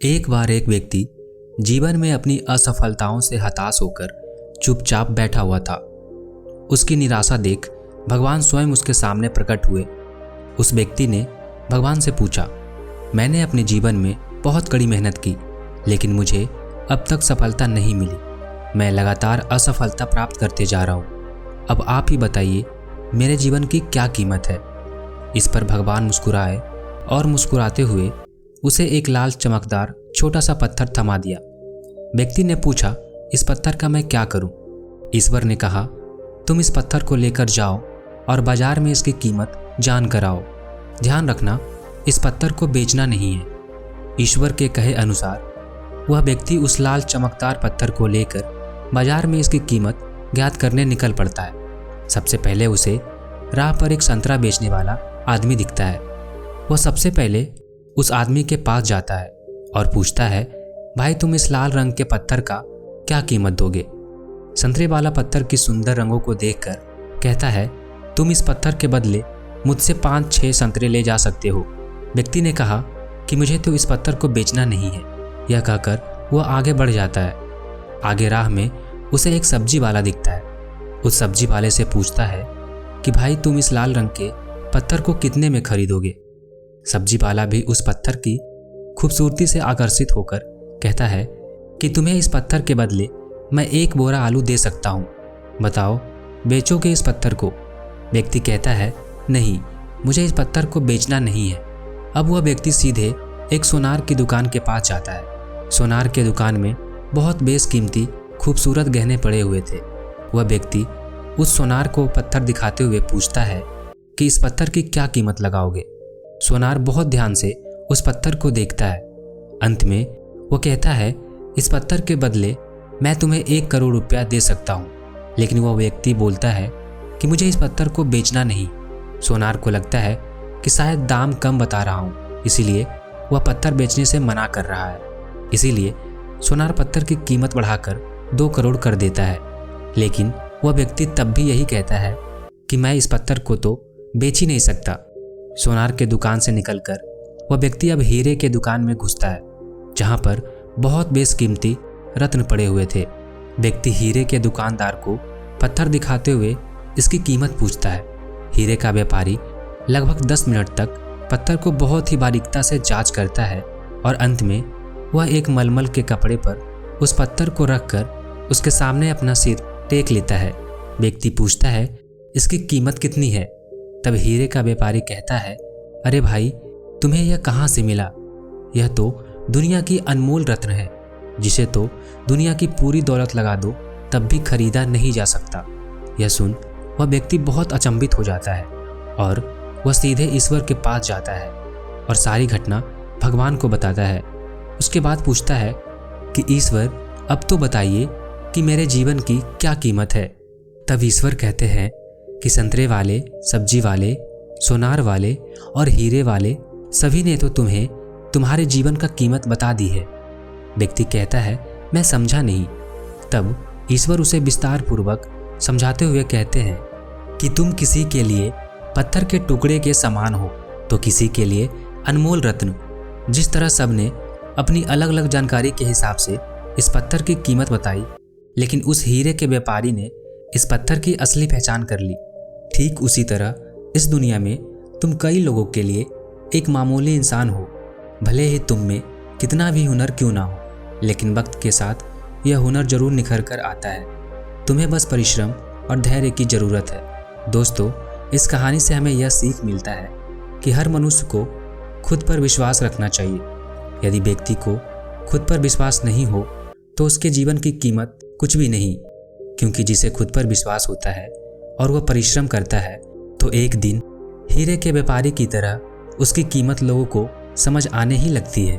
एक बार एक व्यक्ति जीवन में अपनी असफलताओं से हताश होकर चुपचाप बैठा हुआ था। उसकी निराशा देख भगवान स्वयं उसके सामने प्रकट हुए। उस व्यक्ति ने भगवान से पूछा, मैंने अपने जीवन में बहुत कड़ी मेहनत की, लेकिन मुझे अब तक सफलता नहीं मिली। मैं लगातार असफलता प्राप्त करते जा रहा हूँ। अब आप ही बताइए, मेरे जीवन की क्या कीमत है। इस पर भगवान मुस्कुराए और मुस्कुराते हुए उसे एक लाल चमकदार छोटा सा पत्थर थमा दिया। व्यक्ति ने पूछा, इस पत्थर का मैं क्या करूं? ईश्वर ने कहा, तुम इस पत्थर को लेकर जाओ और बाजार में इसकी कीमत जान कर आओ। ध्यान रखना, इस पत्थर को बेचना नहीं है। ईश्वर के कहे अनुसार वह व्यक्ति उस लाल चमकदार पत्थर को लेकर बाजार में इसकी कीमत ज्ञात करने निकल पड़ता है। सबसे पहले उसे राह पर एक संतरा बेचने वाला आदमी दिखता है। वह सबसे पहले उस आदमी के पास जाता है और पूछता है, भाई तुम इस लाल रंग के पत्थर का क्या कीमत दोगे? संतरे वाला पत्थर की सुंदर रंगों को देखकर कहता है, तुम इस पत्थर के बदले मुझसे 5-6 संतरे ले जा सकते हो। व्यक्ति ने कहा कि मुझे तो इस पत्थर को बेचना नहीं है। यह कहकर वह आगे बढ़ जाता है। आगे राह में उसे एक सब्जी वाला दिखता है। उस सब्जी वाले से पूछता है कि भाई तुम इस लाल रंग के पत्थर को कितने में खरीदोगे? सब्जी वाला भी उस पत्थर की खूबसूरती से आकर्षित होकर कहता है कि तुम्हें इस पत्थर के बदले मैं 1 बोरा आलू दे सकता हूँ। बताओ, बेचोगे इस पत्थर को? व्यक्ति कहता है, नहीं, मुझे इस पत्थर को बेचना नहीं है। अब वह व्यक्ति सीधे एक सोनार की दुकान के पास जाता है। सोनार के दुकान में बहुत बेशकीमती खूबसूरत गहने पड़े हुए थे। वह व्यक्ति उस सोनार को पत्थर दिखाते हुए पूछता है कि इस पत्थर की क्या कीमत लगाओगे? सोनार बहुत ध्यान से उस पत्थर को देखता है। अंत में वो कहता है, इस पत्थर के बदले मैं तुम्हें 1 करोड़ रुपया दे सकता हूँ। लेकिन वह व्यक्ति बोलता है कि मुझे इस पत्थर को बेचना नहीं। सोनार को लगता है कि शायद दाम कम बता रहा हूँ, इसीलिए वह पत्थर बेचने से मना कर रहा है। इसीलिए सोनार पत्थर की कीमत बढ़ाकर 2 करोड़ कर देता है। लेकिन वह व्यक्ति तब भी यही कहता है कि मैं इस पत्थर को तो बेच ही नहीं सकता। सोनार के दुकान से निकलकर वह व्यक्ति अब हीरे के दुकान में घुसता है, जहां पर बहुत बेशकीमती रत्न पड़े हुए थे। व्यक्ति हीरे के दुकानदार को पत्थर दिखाते हुए इसकी कीमत पूछता है। हीरे का व्यापारी लगभग 10 मिनट तक पत्थर को बहुत ही बारीकता से जांच करता है और अंत में वह एक मलमल के कपड़े पर उस पत्थर को रखकर उसके सामने अपना सिर टेक लेता है। व्यक्ति पूछता है, इसकी कीमत कितनी है? तब हीरे का व्यापारी कहता है, अरे भाई, तुम्हें यह कहाँ से मिला? यह तो दुनिया की अनमोल रत्न है, जिसे तो दुनिया की पूरी दौलत लगा दो तब भी खरीदा नहीं जा सकता। यह सुन वह व्यक्ति बहुत अचंभित हो जाता है और वह सीधे ईश्वर के पास जाता है और सारी घटना भगवान को बताता है। उसके बाद पूछता है कि ईश्वर, अब तो बताइए कि मेरे जीवन की क्या कीमत है? तब ईश्वर कहते हैं कि संतरे वाले, सब्जी वाले, सोनार वाले और हीरे वाले सभी ने तो तुम्हें तुम्हारे जीवन का कीमत बता दी है। व्यक्ति कहता है, मैं समझा नहीं। तब ईश्वर उसे विस्तार पूर्वक समझाते हुए कहते हैं कि तुम किसी के लिए पत्थर के टुकड़े के समान हो तो किसी के लिए अनमोल रत्न। जिस तरह सबने अपनी अलग अलग जानकारी के हिसाब से इस पत्थर की कीमत बताई, लेकिन उस हीरे के व्यापारी ने इस पत्थर की असली पहचान कर ली। ठीक उसी तरह इस दुनिया में तुम कई लोगों के लिए एक मामूली इंसान हो। भले ही तुम में कितना भी हुनर क्यों ना हो, लेकिन वक्त के साथ यह हुनर जरूर निखर कर आता है। तुम्हें बस परिश्रम और धैर्य की ज़रूरत है। दोस्तों, इस कहानी से हमें यह सीख मिलता है कि हर मनुष्य को खुद पर विश्वास रखना चाहिए। यदि व्यक्ति को खुद पर विश्वास नहीं हो तो उसके जीवन की कीमत कुछ भी नहीं, क्योंकि जिसे खुद पर विश्वास होता है और वह परिश्रम करता है तो एक दिन हीरे के व्यापारी की तरह उसकी कीमत लोगों को समझ आने ही लगती है।